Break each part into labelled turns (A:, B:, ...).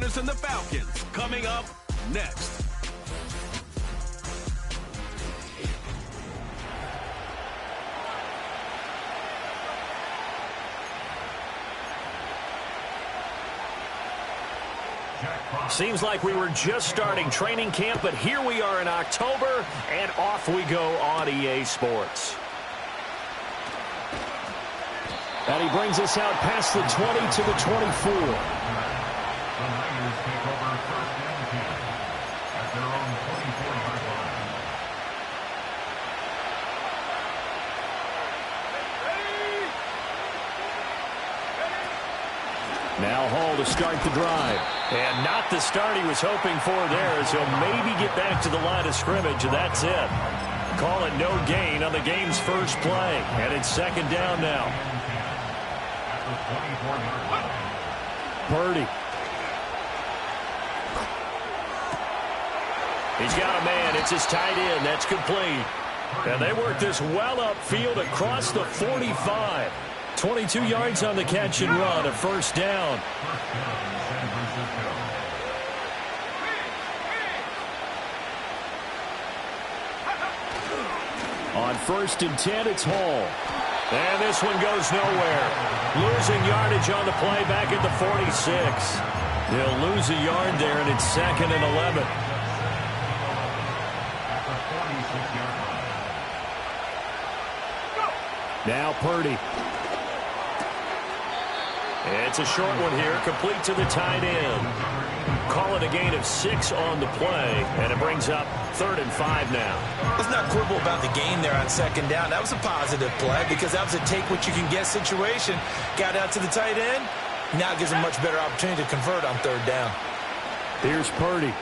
A: 49ers and the Falcons, coming up next.
B: Seems like we were just starting training camp, but here we are in October, and off we go on EA Sports. And he brings us out past the 20 to the 24. Now Hall to start the drive. And not the start he was hoping for there, as he'll maybe get back to the line of scrimmage, and that's it. Call it no gain on the game's first play. And it's second down now. Purdy. He's got a man. It's his tight end. That's complete. And they work this well upfield across the 45. 22 yards on the catch and run, a first down. On 1st and 10, it's Hall. And this one goes nowhere. Losing yardage on the play back at the 46. He'll lose a yard there, and it's 2nd and 11. Now Purdy. It's a short one here, complete to the tight end. Call it a gain of 6 on the play, and it brings up 3rd and 5 now.
C: Let's not quibble about the gain there on second down. That was a positive play because that was a take-what-you-can-get situation. Got out to the tight end. Now it gives him a much better opportunity to convert on 3rd down.
B: Here's Purdy.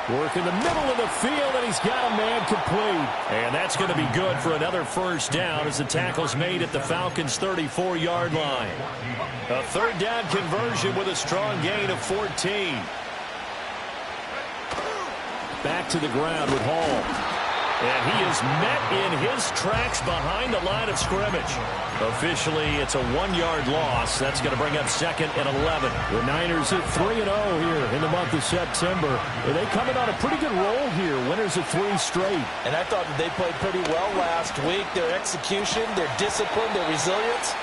B: Work in the middle of the field, and he's got a man complete. And that's going to be good for another first down as the tackle's made at the Falcons' 34-yard line. A 3rd down conversion with a strong gain of 14. Back to the ground with Hall. And he is met in his tracks behind the line of scrimmage. Officially, it's a 1-yard loss. That's going to bring up 2nd and 11. The Niners at 3-0 here in the month of September. They coming on a pretty good roll here. Winners of 3 straight.
C: And I thought that they played pretty well last week. Their execution, their discipline, their resilience,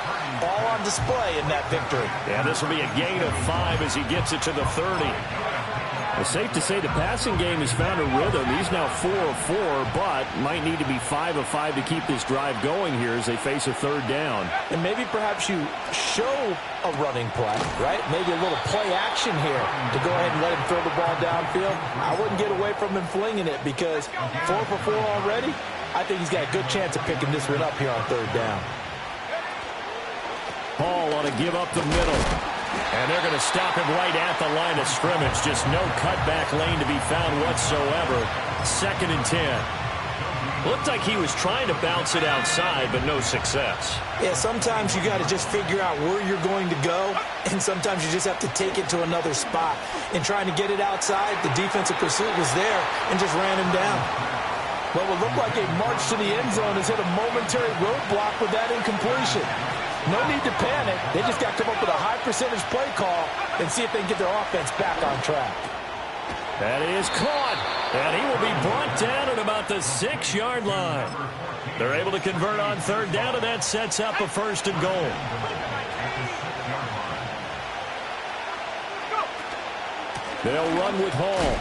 C: all on display in that victory.
B: Yeah, this will be a gain of 5 as he gets it to the 30. It's safe to say the passing game has found a rhythm. He's now 4 of 4, but might need to be 5 of 5 to keep this drive going here as they face a 3rd down.
C: And maybe perhaps you show a running play, right? Maybe a little play action here to go ahead and let him throw the ball downfield. I wouldn't get away from him flinging it because 4 for 4 already, I think he's got a good chance of picking this one up here on 3rd down.
B: Hall ought to give up the middle. And they're going to stop him right at the line of scrimmage. Just no cutback lane to be found whatsoever. 2nd and 10. Looked like he was trying to bounce it outside, but no success.
C: Yeah, sometimes you got to just figure out where you're going to go, and sometimes you just have to take it to another spot. In trying to get it outside, the defensive pursuit was there and just ran him down. What would look like a march to the end zone has hit a momentary roadblock with that incompletion. No need to panic. They just got to come up with a high-percentage play call and see if they can get their offense back on track.
B: That is caught, and he will be brought down at about the 6-yard line. They're able to convert on 3rd down, and that sets up a 1st and goal. They'll run with Hall.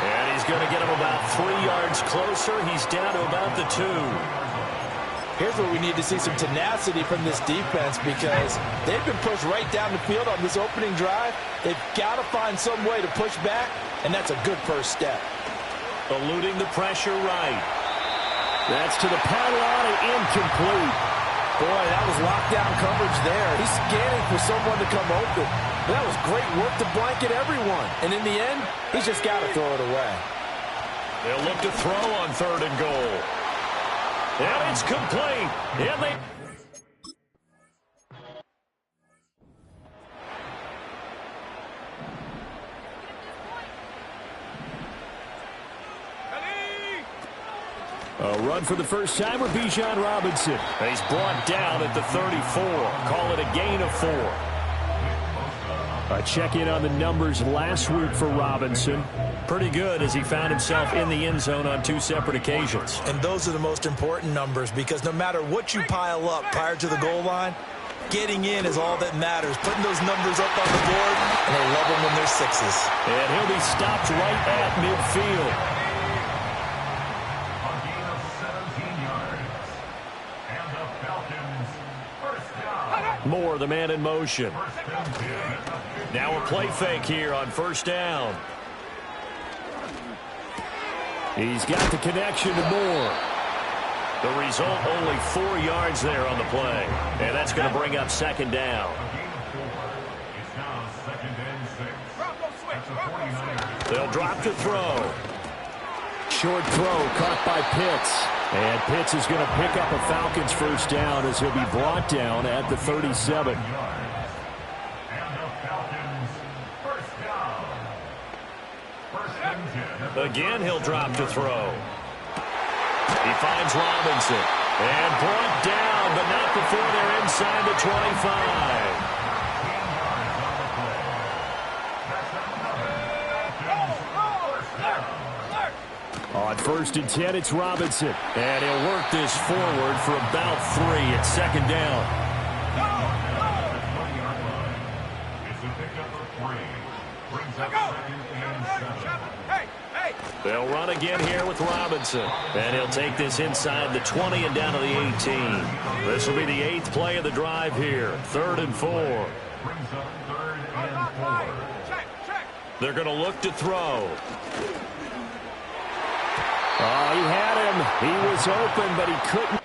B: And he's going to get him about 3 yards closer. He's down to about the 2.
C: Here's where we need to see some tenacity from this defense because they've been pushed right down the field on this opening drive. They've got to find some way to push back, and that's a good first step.
B: Eluding the pressure right. That's to the pylon and incomplete.
C: Boy, that was lockdown coverage there. He's scanning for someone to come open. That was great work to blanket everyone. And in the end, he's just got to throw it away.
B: They'll look to throw on 3rd and goal. And it's complete. And they... A run for the first time with Bijan Robinson. He's brought down at the 34. Call it a gain of 4. A check-in on the numbers last week for Robinson. Pretty good as he found himself in the end zone on 2 separate occasions.
C: And those are the most important numbers because no matter what you pile up prior to the goal line, getting in is all that matters. Putting those numbers up on the board, and they love them when they're 6s.
B: And he'll be stopped right at midfield. Moore, the man in motion. Now a play fake here on first down. He's got the connection to Moore. The result, only 4 yards there on the play. And that's going to bring up second down. They'll drop to throw. Short throw caught by Pitts. And Pitts is going to pick up a Falcons first down as he'll be brought down at the 37. Again, he'll drop to throw. He finds Robinson. And brought down, but not before they're inside the 25. On first and 10, it's Robinson. And he'll work this forward for about 3 at second down. They'll run again here with Robinson. And he'll take this inside the 20 and down to the 18. This will be the 8th play of the drive here. 3rd and 4. They're going to look to throw. Oh, he had him. He was open, but he couldn't.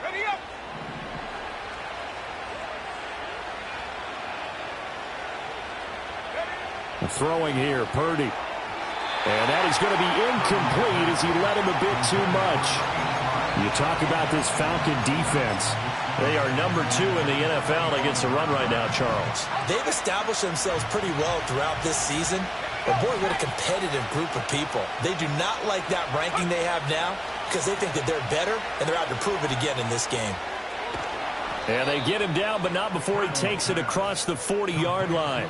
D: Ready up.
B: Throwing here, Purdy. And that is going to be incomplete as he let him a bit too much. You talk about this Falcon defense. They are number 2 in the NFL against the run right now, Charles.
C: They've established themselves pretty well throughout this season. But, boy, what a competitive group of people. They do not like that ranking they have now because they think that they're better, and they're out to prove it again in this game.
B: And they get him down, but not before he takes it across the 40-yard line.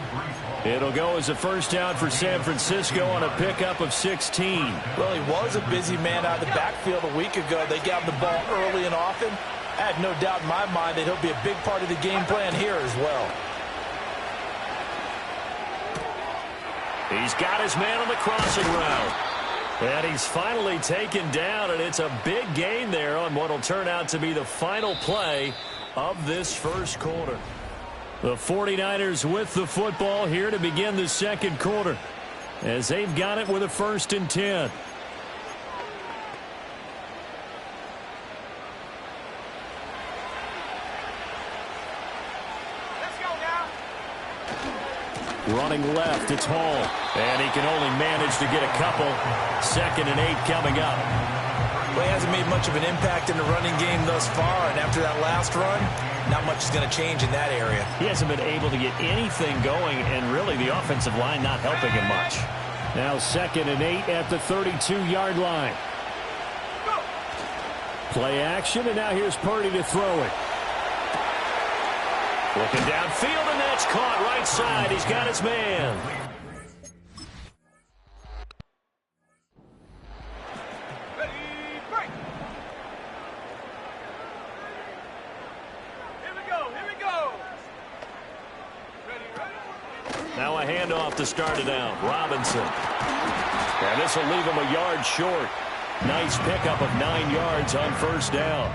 B: It'll go as a first down for San Francisco on a pickup of 16.
C: Well, he was a busy man out of the backfield a week ago. They got him the ball early and often. I have no doubt in my mind that he'll be a big part of the game plan here as well.
B: He's got his man on the crossing route. And he's finally taken down, and it's a big gain there on what will turn out to be the final play of this first quarter. The 49ers with the football here to begin the second quarter as they've got it with a 1st and 10.
D: Let's go now.
B: Running left, it's Hall. And he can only manage to get a couple. 2nd and 8 coming up.
C: Well, he hasn't made much of an impact in the running game thus far, and after that last run, not much is going to change in that area.
B: He hasn't been able to get anything going, and really the offensive line not helping him much. Now 2nd and 8 at the 32-yard line. Play action, and now here's Purdy to throw it. Looking downfield, and that's caught right side. He's got his man. Now a handoff to start it out. Robinson. And this will leave him a yard short. Nice pickup of 9 yards on first down.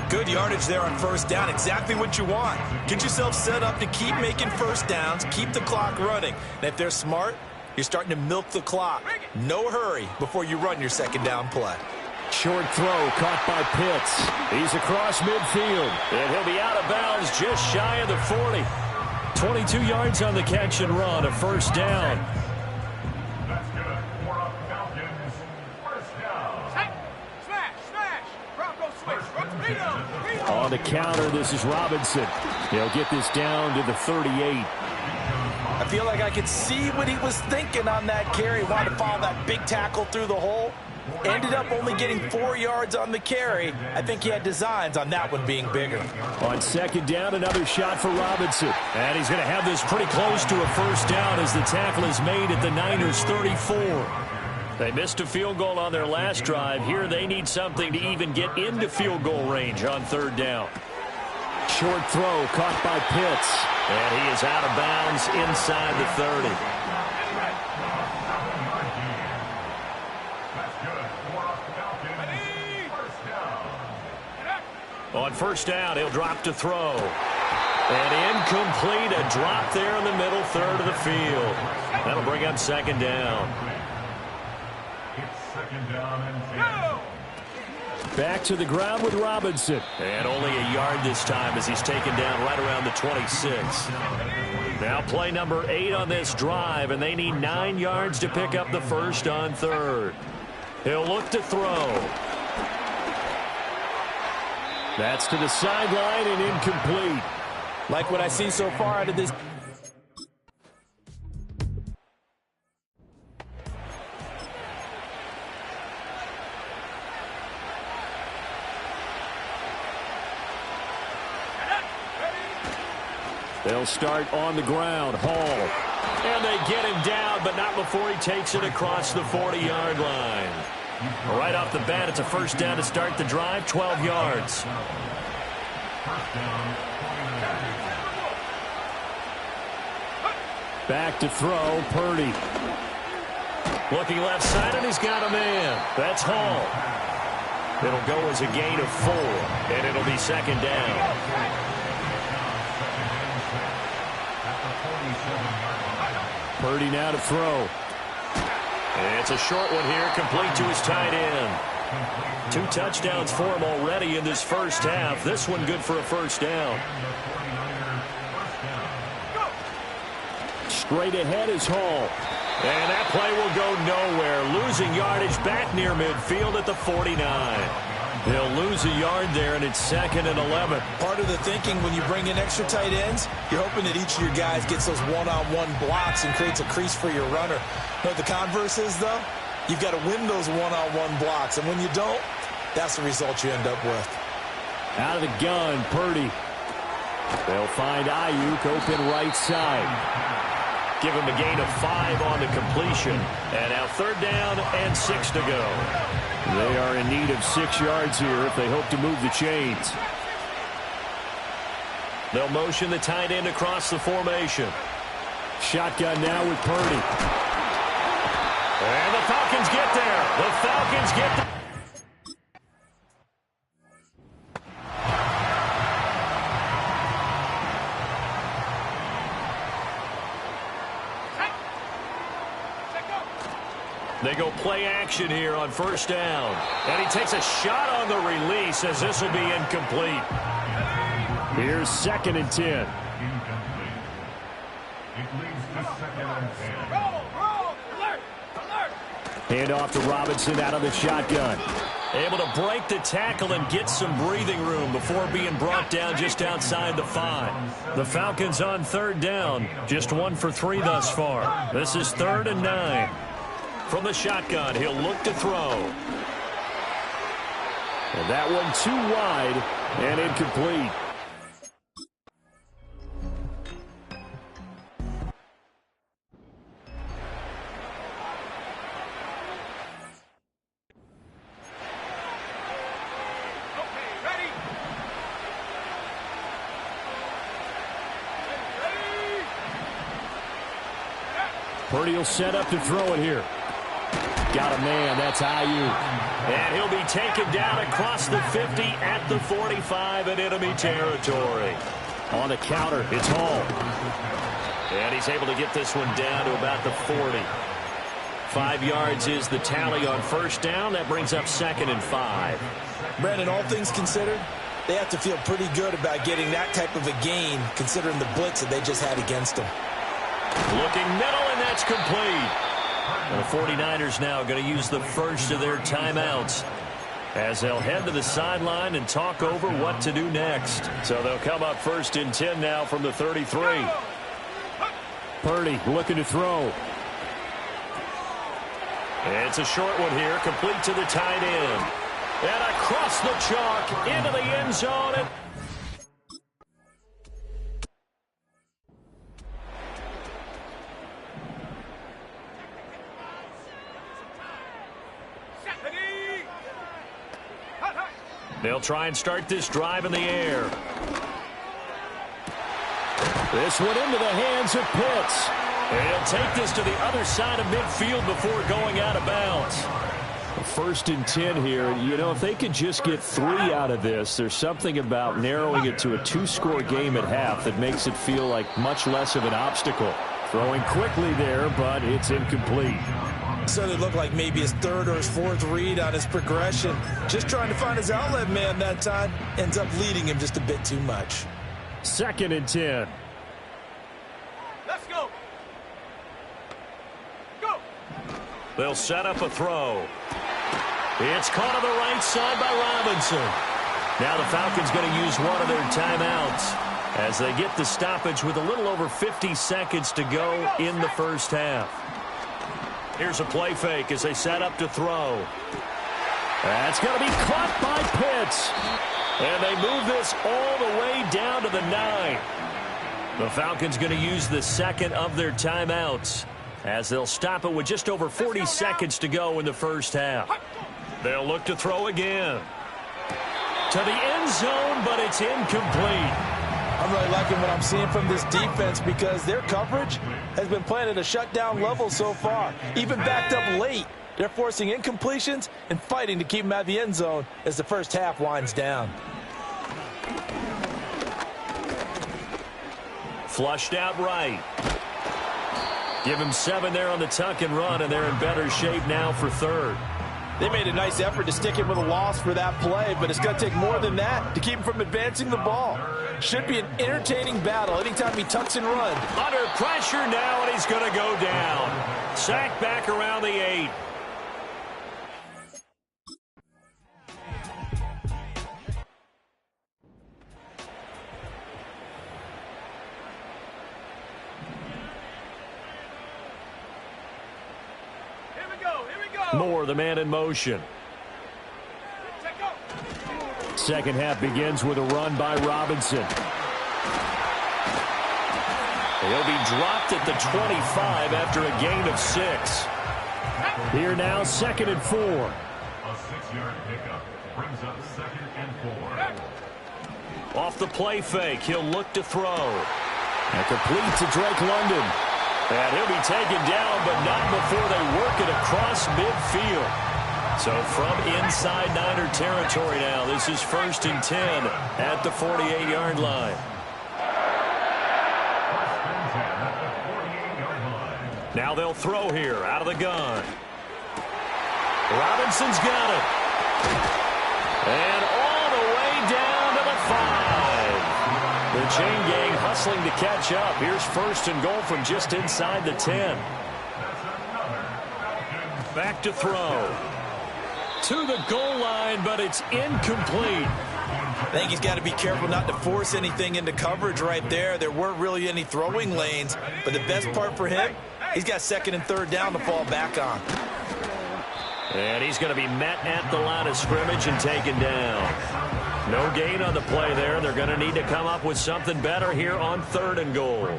C: Good yardage there on first down. Exactly what you want. Get yourself set up to keep making first downs, keep the clock running. And if they're smart, you're starting to milk the clock. No hurry before you run your second down play.
B: Short throw caught by Pitts. He's across midfield. And he'll be out of bounds just shy of the 40. 22 yards on the catch and run, a first down.
D: That's good. For a Falcons first down. Smash, smash. Bronco switch.
B: On the counter, this is Robinson. He'll get this down to the 38.
C: I feel like I could see what he was thinking on that carry. Wanted to follow that big tackle through the hole. Ended up only getting 4 yards on the carry. I think he had designs on that one being bigger.
B: On second down, another shot for Robinson. And he's going to have this pretty close to a first down as the tackle is made at the Niners' 34. They missed a field goal on their last drive. Here they need something to even get into field goal range on third down. Short throw caught by Pitts. And he is out of bounds inside the 30. On first down, he'll drop to throw. And incomplete, a drop there in the middle third of the field. That'll bring up second down.
D: It's second down and 10.
B: Back to the ground with Robinson. And only a yard this time as he's taken down right around the 26. Now play number 8 on this drive, and they need 9 yards to pick up the first on third. He'll look to throw. That's to the sideline and incomplete.
C: Like what I see so far out of this.
B: They'll start on the ground. Hall. And they get him down, but not before he takes it across the 40-yard line. Right off the bat, it's a first down to start the drive, 12 yards. Back to throw, Purdy. Looking left side, and he's got a man. That's Hall. It'll go as a gain of 4, and it'll be second down. Purdy now to throw. It's a short one here, complete to his tight end. 2 touchdowns for him already in this first half. This one good for a first down. Straight ahead is Hall. And that play will go nowhere. Losing yardage back near midfield at the 49. They'll lose a yard there, and it's second and 11.
C: Part of the thinking when you bring in extra tight ends, you're hoping that each of your guys gets those one-on-one blocks and creates a crease for your runner. But the converse is, though, you've got to win those one-on-one blocks. And when you don't, that's the result you end up with.
B: Out of the gun, Purdy. They'll find Ayuk open right side. Give him a gain of 5 on the completion. And now third down and 6 to go. They are in need of 6 yards here if they hope to move the chains. They'll motion the tight end across the formation. Shotgun now with Purdy. And the Falcons get there. The Falcons get there. They go play action here on first down. And he takes a shot on the release as this will be incomplete. Here's second and 10.
D: Incomplete. It leads to second and 10.
A: Roll, alert, alert.
B: Hand off to Robinson out of the shotgun. Able to break the tackle and get some breathing room before being brought down just outside the 5. The Falcons on third down, just 1 for 3 thus far. This is 3rd and 9. From the shotgun, he'll look to throw. And that one too wide and incomplete. Purdy will set up to throw it here. Got a man, that's Ayuk. And he'll be taken down across the 50 at the 45 in enemy territory. On the counter, it's Hall. And he's able to get this one down to about the 40. 5 yards is the tally on first down. That brings up second and 5.
C: Brandon, all things considered, they have to feel pretty good about getting that type of a gain considering the blitz that they just had against them.
B: Looking middle, and that's complete. And the 49ers now going to use the first of their timeouts as they'll head to the sideline and talk over what to do next. So they'll come up 1st and 10 now from the 33. Purdy looking to throw. It's a short one here, complete to the tight end. And across the chalk into the end zone. They'll try and start this drive in the air. This one into the hands of Pitts. And he'll take this to the other side of midfield before going out of bounds. 1st and 10 here. You know, if they could just get 3 out of this, there's something about narrowing it to a 2-score game at half that makes it feel like much less of an obstacle. Throwing quickly there, but it's incomplete.
C: So it looked like maybe his 3rd or his 4th read on his progression. Just trying to find his outlet man that time. Ends up leading him just a bit too much.
B: 2nd and 10.
A: Let's go. Go.
B: They'll set up a throw. It's caught on the right side by Robinson. Now the Falcons going to use one of their timeouts as they get the stoppage with a little over 50 seconds to go in the first half. Here's a play fake as they set up to throw. That's going to be caught by Pitts. And they move this all the way down to the 9. The Falcons going to use the 2nd of their timeouts as they'll stop it with just over 40 seconds to go in the first half. They'll look to throw again. To the end zone, but it's incomplete.
C: I'm really liking what I'm seeing from this defense because their coverage has been playing at a shutdown level so far. Even backed up late, they're forcing incompletions and fighting to keep them at the end zone as the first half winds down.
B: Flushed out right. Give him 7 there on the tuck and run, and they're in better shape now for 3rd.
C: They made a nice effort to stick him with a loss for that play, but it's going to take more than that to keep him from advancing the ball. Should be an entertaining battle anytime he tucks and runs.
B: Under pressure now, and he's going to go down. Sacked back around the 8. Moore, the man in motion. Second half begins with a run by Robinson. He'll be dropped at the 25 after a gain of 6. Here now, 2nd and 4.
D: A 6-yard pickup brings up 2nd and 4.
B: Off the play fake, he'll look to throw. And complete to Drake London. And he'll be taken down, but not before they work it across midfield. So from inside Niner territory now, this is 1st and 10 at the 48-yard line. Now they'll throw here out of the gun. Robinson's got it. And all the way down to the 5. The chain gang hustling to catch up. Here's 1st and goal from just inside the 10. Back to throw. To the goal line, but it's incomplete.
C: I think he's got to be careful not to force anything into coverage right there. There weren't really any throwing lanes, but the best part for him, he's got 2nd and 3rd down to fall back on.
B: And he's going to be met at the line of scrimmage and taken down. No gain on the play there. They're going to need to come up with something better here on 3rd and goal.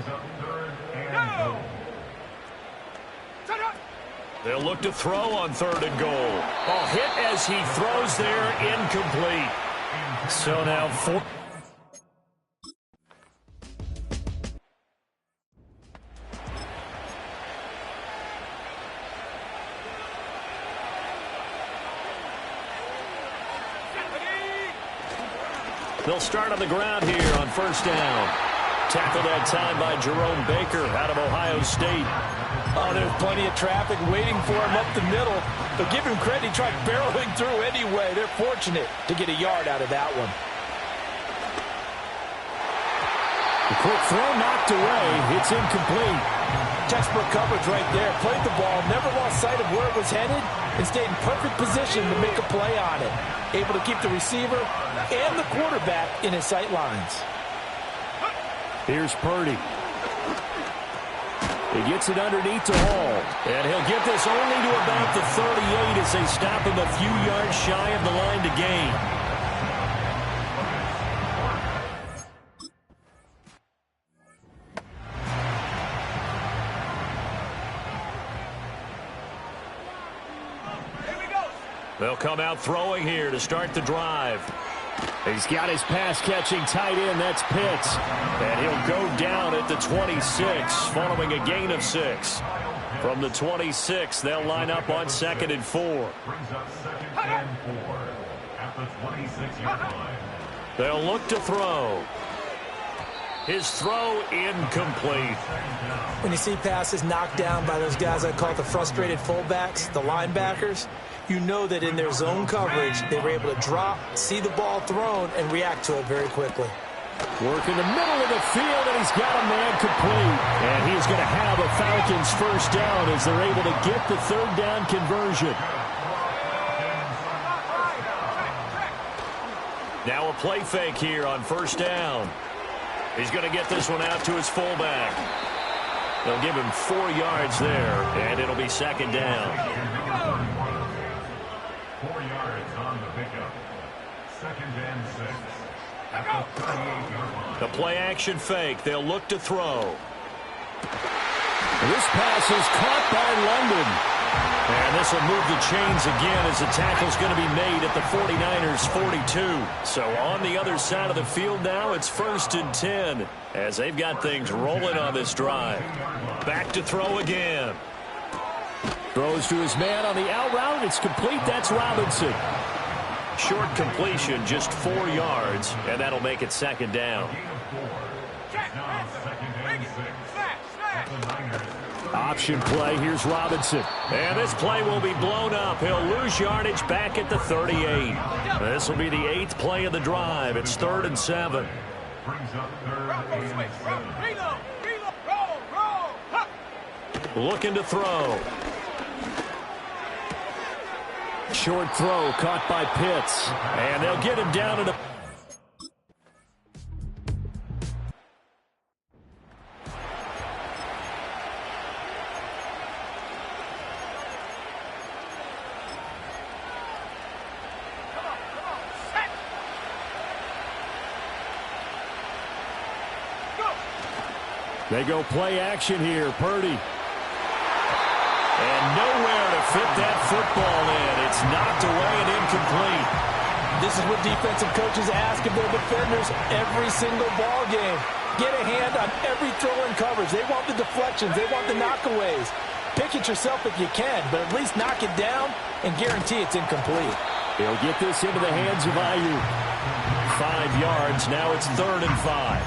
B: They'll look to throw on 3rd and goal. Oh, hit as he throws there, incomplete. So now 4. They'll start on the ground here on 1st down. Tackled that time by Jerome Baker out of Ohio State.
C: Oh, there's plenty of traffic waiting for him up the middle. But give him credit, he tried barreling through anyway. They're fortunate to get a yard out of that one.
B: The quick throw knocked away. It's incomplete.
C: Textbook coverage right there. Played the ball, never lost sight of where it was headed, and stayed in perfect position to make a play on it. Able to keep the receiver and the quarterback in his sight lines.
B: Here's Purdy. He gets it underneath to Hall. And he'll get this only to about the 38 as they stop him a few yards shy of the line to gain. They'll come out throwing here to start the drive. He's got his pass-catching tight end. That's Pitts. And he'll go down at the 26 following a gain of 6. From the 26, they'll line up on 2nd and 4.
D: Brings up 2nd and 4 at the 26-yard line.
B: They'll look to throw. His throw incomplete.
C: When you see passes knocked down by those guys I call the frustrated fullbacks, the linebackers, you know that in their zone coverage, they were able to drop, see the ball thrown, and react to it very quickly.
B: Work in the middle of the field, and he's got a man complete. And he's going to have a Falcons first down as they're able to get the 3rd down conversion. Now a play fake here on 1st down. He's going to get this one out to his fullback. They'll give him 4 yards there, and it'll be 2nd down.
D: 4 yards on the pickup. 2nd and 6 at the 38-yard line.
B: The play-action fake. They'll look to throw. This pass is caught by London. And this will move the chains again as the tackle's going to be made at the 49ers' 42. So on the other side of the field now, it's 1st and 10 as they've got things rolling on this drive. Back to throw again. Throws to his man on the out route. It's complete. That's Robinson. Short completion, just 4 yards, and that'll make it 2nd down.
D: Now 2nd and 6 at the 9ers.
B: Option play. Here's Robinson. And this play will be blown up. He'll lose yardage back at the 38. This will be the 8th play of the drive. It's 3rd and 7.
D: Brings up 3rd and 7.
B: Looking to throw. Short throw caught by Pitts. And they'll get him down to the... They go play action here. Purdy. And nowhere to fit that football in. It's knocked away and incomplete.
C: This is what defensive coaches ask of their defenders every single ball game. Get a hand on every throw in coverage. They want the deflections. They want the knockaways. Pick it yourself if you can, but at least knock it down and guarantee it's incomplete.
B: He'll get this into the hands of Ayuk. 5 yards. Now it's 3rd and 5.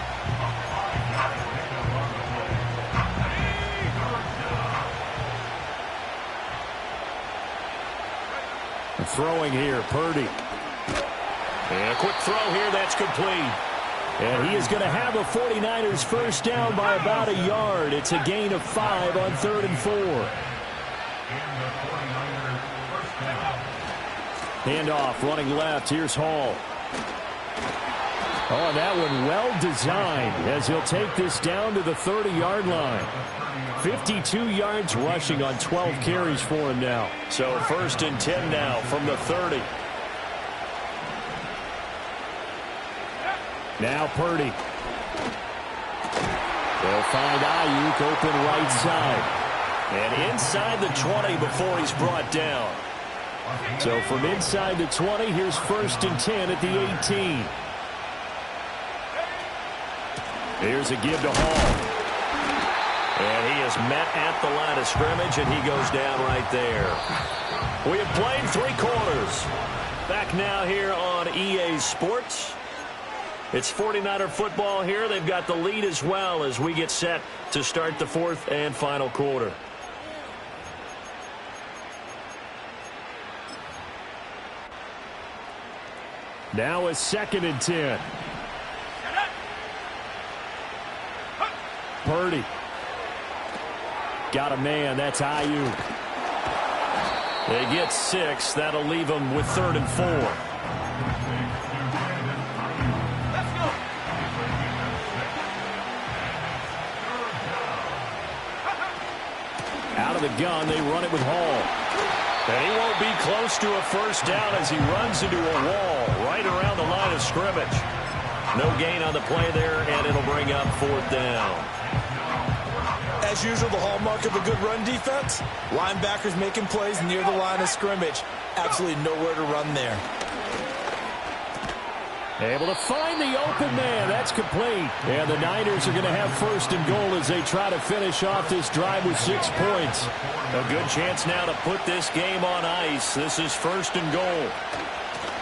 B: Throwing here, Purdy. And a quick throw here, that's complete. And he is going to have a 49ers first down by about a yard. It's a gain of 5 on 3rd and 4. Handoff, running left. Here's Hall. Oh, and that one well designed as he'll take this down to the 30-yard line. 52 yards rushing on 12 carries for him now. So 1st and 10 now from the 30. Now Purdy. They'll find Ayuk open right side. And inside the 20 before he's brought down. So from inside the 20, here's 1st and 10 at the 18. Here's a give to Hall. And he is met at the line of scrimmage, and he goes down right there. We have played 3 quarters. Back now here on EA Sports. It's 49er football here. They've got the lead as well as we get set to start the 4th and final quarter. Now it's 2nd and 10. Purdy. Got a man. That's Ayuk. They get 6. That'll leave them with 3rd and 4.
A: Let's go.
B: the gun. They run it with Hall. And he won't be close to a first down as he runs into a wall right around the line of scrimmage. No gain on the play there, and it'll bring up fourth down.
C: As usual, the hallmark of a good run defense, linebackers making plays near the line of scrimmage. Absolutely nowhere to run there.
B: Able to find the open man. That's complete. And the Niners are going to have first and goal as they try to finish off this drive with 6 points. A good chance now to put this game on ice. This is first and goal.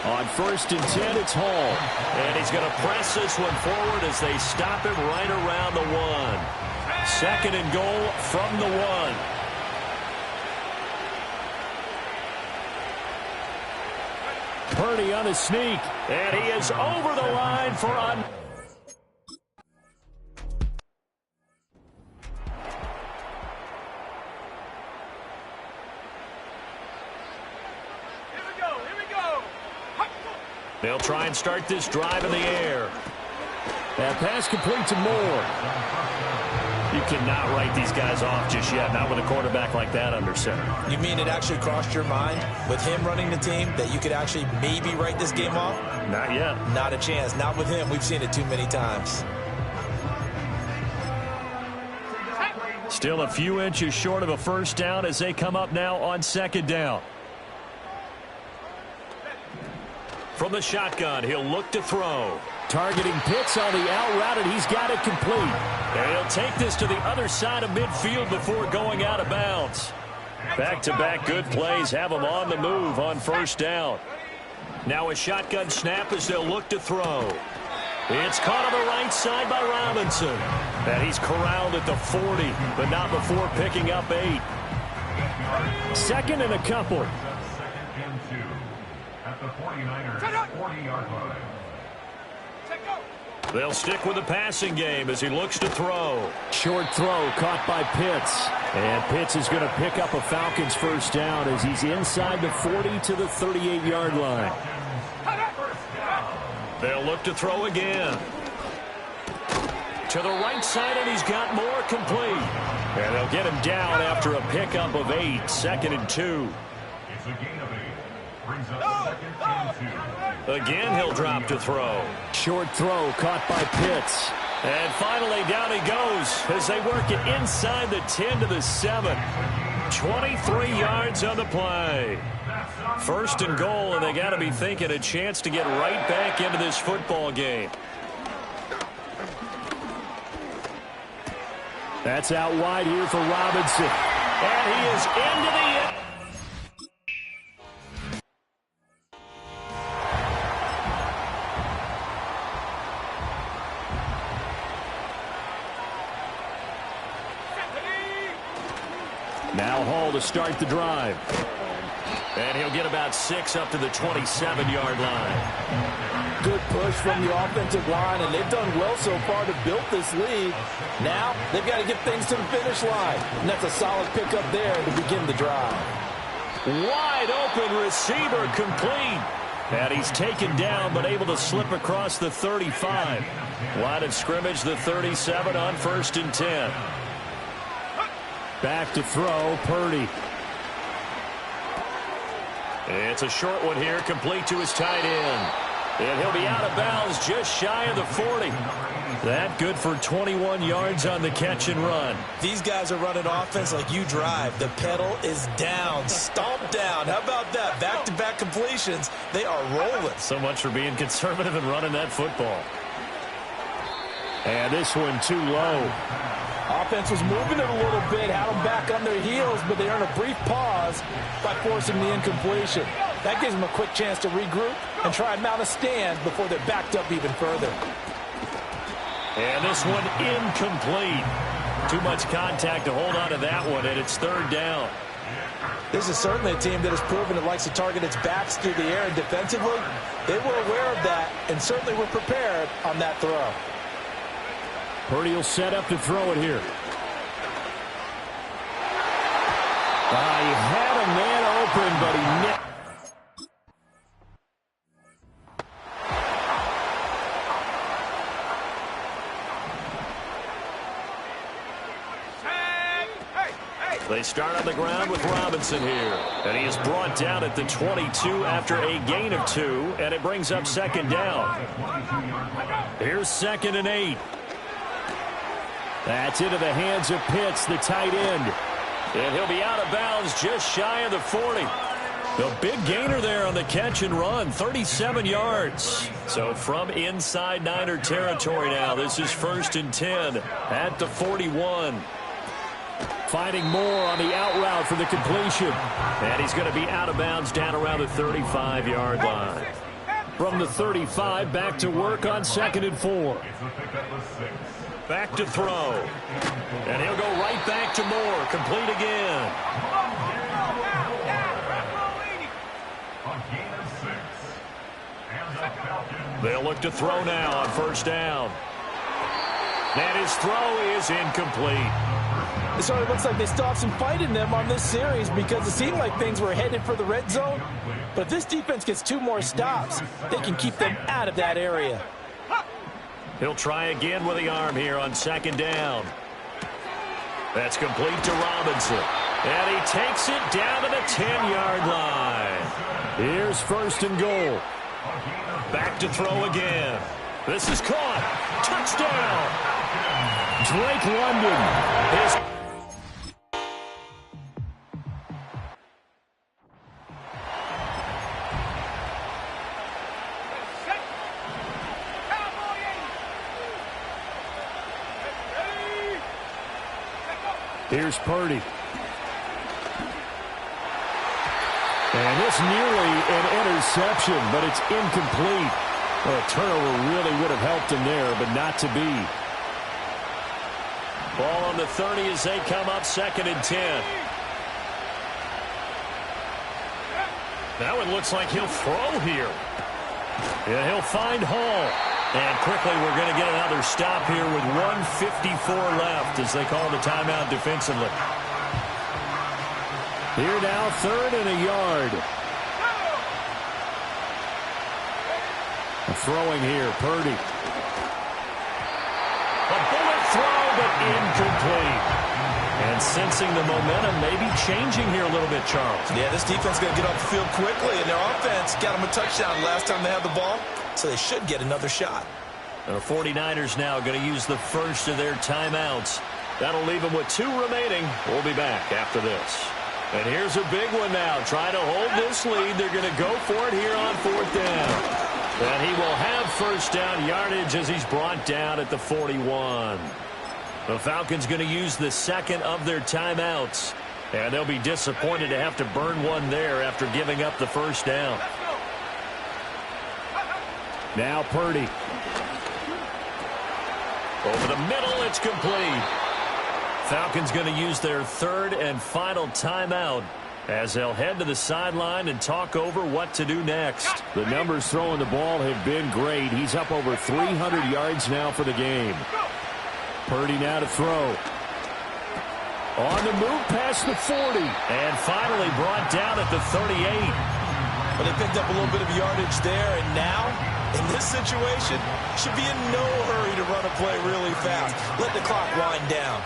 B: On 1st and 10, it's Hall. And he's going to press this one forward as they stop him right around the 1. Second and goal from the 1. Purdy on a sneak, and he is over the line for a... They'll try and start this drive in the air. That pass complete to Moore. You cannot write these guys off just yet, not with a quarterback like that under center.
C: You mean it actually crossed your mind with him running the team that you could actually maybe write this game off?
B: Not yet.
C: Not a chance. Not with him. We've seen it too many times.
B: Still a few inches short of a first down as they come up now on 2nd down. From the shotgun, he'll look to throw. Targeting Pitts on the out route, and he's got it complete. And he'll take this to the other side of midfield before going out of bounds. Back-to-back good plays have him on the move on first down. Now a shotgun snap as they'll look to throw. It's caught on the right side by Robinson. And he's corralled at the 40, but not before picking up 8. Second and a couple.
D: Second and 2 at the 49ers 40-yard line.
B: They'll stick with the passing game as he looks to throw. Short throw caught by Pitts. And Pitts is going to pick up a Falcons first down as he's inside the 40 to the 38-yard line. They'll look to throw again. To the right side, and he's got more complete. And they'll get him down after a pickup of 8. 2nd and 2.
D: It's a gain of 8. Brings up 2nd and 2.
B: Again, he'll drop to throw. Short throw caught by Pitts. And finally, down he goes as they work it inside the 10 to the 7. 23 yards on the play. First and goal, and they got to be thinking a chance to get right back into this football game. That's out wide here for Robinson. And he is into the end. Now Hall to start the drive. And he'll get about 6 up to the 27-yard line.
C: Good push from the offensive line, and they've done well so far to build this lead. Now they've got to get things to the finish line, and that's a solid pickup there to begin the drive.
B: Wide open receiver complete. And he's taken down but able to slip across the 35. Line of scrimmage, the 37 on 1st and 10. Back to throw, Purdy. It's a short one here, complete to his tight end. And he'll be out of bounds just shy of the 40. That good for 21 yards on the catch and run.
C: These guys are running offense like you drive. The pedal is down, stomp down. How about that? Back-to-back completions. They are rolling.
B: So much for being conservative and running that football. And this one too low.
C: Offense was moving it a little bit, had them back on their heels, but they earned a brief pause by forcing the incompletion. That gives them a quick chance to regroup and try and mount a stand before they're backed up even further.
B: And this one incomplete. Too much contact to hold on to that one, and it's 3rd down.
C: This is certainly a team that has proven it likes to target its backs through the air, and defensively, they were aware of that and certainly were prepared on that throw.
B: Purdy will set up to throw it here. He had a man open, but he missed. They They start on the ground with Robinson here. And he is brought down at the 22 after a gain of 2, and it brings up second down. Here's 2nd and 8. That's into the hands of Pitts, the tight end. And he'll be out of bounds just shy of the 40. The big gainer there on the catch and run, 37 yards. So from inside Niner territory now, this is 1st and 10 at the 41. Finding Moore on the out route for the completion. And he's going to be out of bounds down around the 35-yard line. From the 35, back to work on 2nd and 4. Back to throw. And he'll go right back to Moore. Complete again. They'll look to throw now on 1st down. And his throw is incomplete.
C: So it looks like they still have some fight in them on this series because it seemed like things were headed for the red zone. But if this defense gets 2 more stops, they can keep them out of that area.
B: He'll try again with the arm here on 2nd down. That's complete to Robinson. And he takes it down to the 10-yard line. Here's 1st and goal. Back to throw again. This is caught. Touchdown. Drake London. Here's Purdy. And this nearly an interception, but it's incomplete. Well, a turnover really would have helped him there, but not to be. Ball on the 30 as they come up 2nd and 10. Now it looks like he'll throw here. Yeah, he'll find Hall. And quickly we're going to get another stop here with 1:54 left as they call the timeout defensively. Here now, 3rd and a yard. Throwing here, Purdy. A bullet throw, but incomplete. And sensing the momentum maybe changing here a little bit, Charles.
C: Yeah, this defense is going to get off the field quickly, and their offense got them a touchdown last time they had the ball, so they should get another shot.
B: The 49ers now going to use the first of their timeouts. That'll leave them with 2 remaining. We'll be back after this. And here's a big one now. Trying to hold this lead. They're going to go for it here on 4th down. And he will have 1st down yardage as he's brought down at the 41. The Falcons going to use the 2nd of their timeouts. And they'll be disappointed to have to burn one there after giving up the 1st down. Now Purdy. Over the middle, it's complete. Falcons going to use their 3rd and final timeout as they'll head to the sideline and talk over what to do next. The numbers throwing the ball have been great. He's up over 300 yards now for the game. Purdy now to throw. On the move past the 40. And finally brought down at the 38.
C: Well, they picked up a little bit of yardage there, and now, in this situation, should be in no hurry to run a play really fast. Let the clock wind down.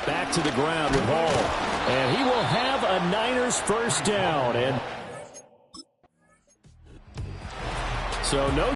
B: Back to the ground with Hall. And he will have a Niners 1st down. And so no